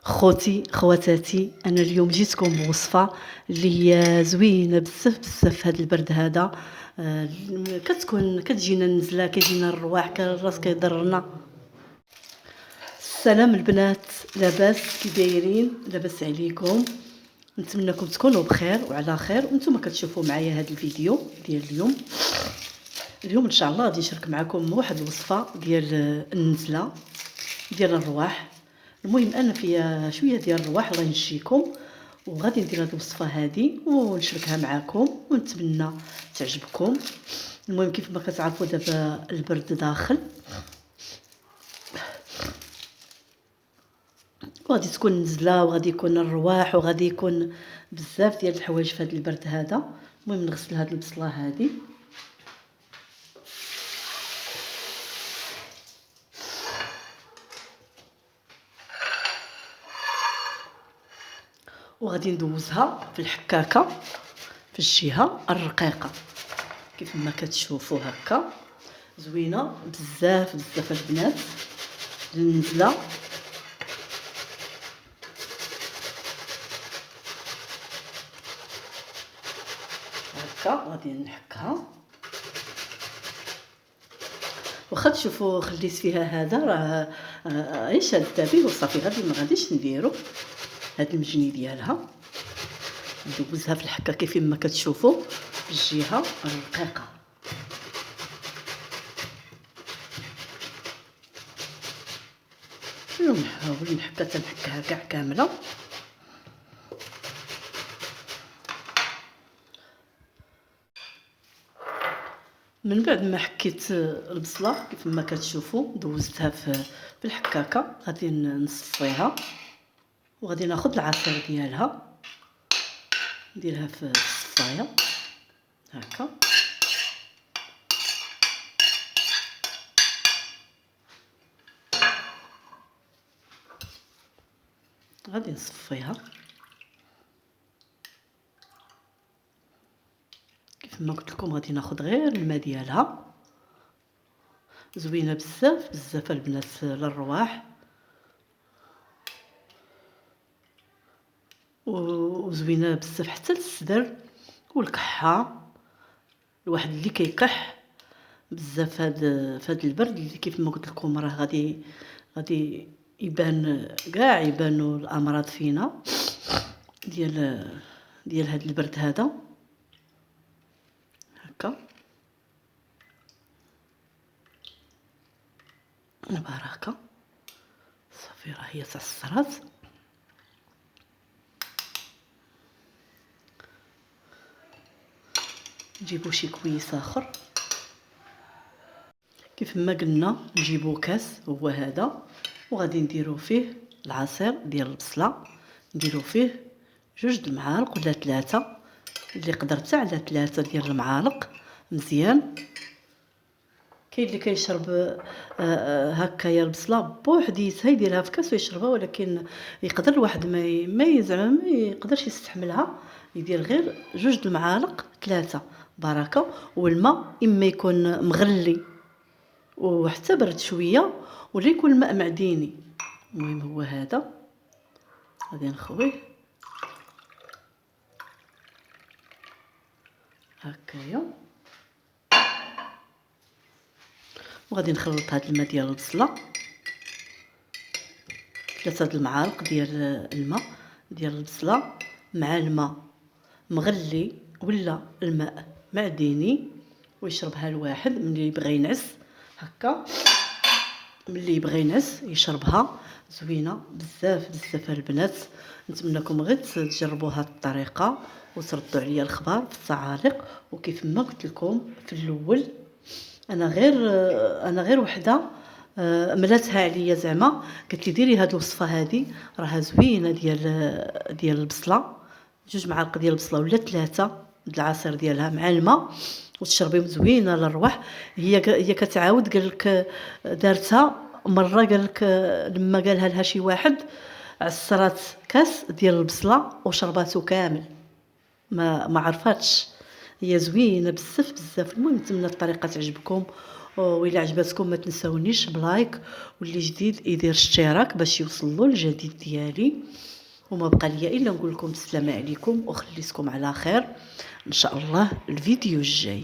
خوتي خواتاتي، انا اليوم جيتكم بوصفه اللي هي زوينه بزاف بزاف في هذا البرد هذا. كتجينا النزله، كيجينا الرواح، الراس كيضرنا. السلام البنات، لاباس؟ كي دايرين؟ لاباس عليكم؟ نتمنىكم تكونوا بخير وعلى خير. وانتم كتشوفوا معايا هذا الفيديو ديال اليوم ان شاء الله غادي نشارك معكم واحد الوصفه ديال النزله ديال الرواح. المهم انا فيها شويه ديال الرواح، الله ينجيكم. وغادي ندير هذه الوصفه هذه ونشاركها معكم ونتمنى تعجبكم. المهم كيف ما كتعرفوا دابا البرد داخل، وغادي تكون نزله وغادي يكون الرواح وغادي يكون بزاف ديال الحوايج في هذا البرد هذا. المهم نغسل هذه البصله هذه، وغادي ندوزها في الحكاكه في الجهه الرقيقه كيف ما كتشوفوا هكا. زوينه بزاف بزاف البنات النزله. هكا غادي نحكها، واخا تشوفوا خليت فيها هذا راه غير شادة به وصافي. غادي ما غاديش نديرو هاد المجني ديالها، ندوزها في الحكه كيف ما كتشوفوا في الجهه الرقيقه. نحاول نحكها كاع كامله. من بعد ما حكيت البصله كيف ما كتشوفوا دوزتها في الحكاكه، غادي نصفيها وغادي ناخذ العصير ديالها نديرها في الصفايه هكا. غادي نصفيها كيف ما قلت لكم. غادي ناخذ غير الماء ديالها. زوينه بزاف بزاف البنات للرواح، وزوينه بزاف حتى للصدر والكحه. الواحد اللي كيكح بزاف هاد البرد اللي كيف ما قلت لكم راه غادي يبانوا الامراض فينا ديال هاد البرد هذا هكا. البركه صافي راه هي تعصرات. نجيبو شي كويس اخر كيف ما قلنا، نجيبو كاس هو هذا، وغادي نديرو فيه العصير ديال البصله. نديرو فيه 2 المعالق ولا 3 اللي قدرت على 3 ديال المعالق مزيان. كاين اللي كيشرب هكايا البصله بوحديتها يديرها في كاس ويشربها، ولكن يقدر الواحد ما زعما ما يقدرش يستحملها، يدير غير 2 المعالق 3 بركه. والماء اما يكون مغلي وحتى برد شويه ولا يكون الماء معديني. المهم هو هذا غادي نخويه هكايا، وغادي نخلط هذا الماء ديال البصله 3 المعالق ديال الماء ديال البصله مع الماء مغلي ولا الماء معديني، ويشربها الواحد ملي يبغي ينعس هكا. ملي يبغي ينعس يشربها. زوينه بزاف بزاف البنات. نتمنىكم غير تجربوا هذه الطريقه وتردوا عليا الخبر في التعاليق. وكيف ما قلت لكم في الاول، انا غير وحده ملاتها عليا زعما قالت لي ديري هذه الوصفه هذه راها زوينه ديال البصله. 2 معالق ديال البصله ولا 3 العصير ديالها مع الماء وتشربيهم. زوينه للرواح. هي كتعاود قال لك دارتها مره، قال لك لما قالها لها شي واحد عصرات كاس ديال البصله وشرباتو كامل، ما عرفاتش. هي زوينه بزاف بزاف. المهم نتمنى الطريقه تعجبكم وإلا عجبتكم ما تنسونيش بلايك، واللي جديد يدير اشتراك باش يوصلوا الجديد ديالي. وما بقى ليا الا نقول لكم السلام عليكم وخليكم على خير ان شاء الله الفيديو الجاي.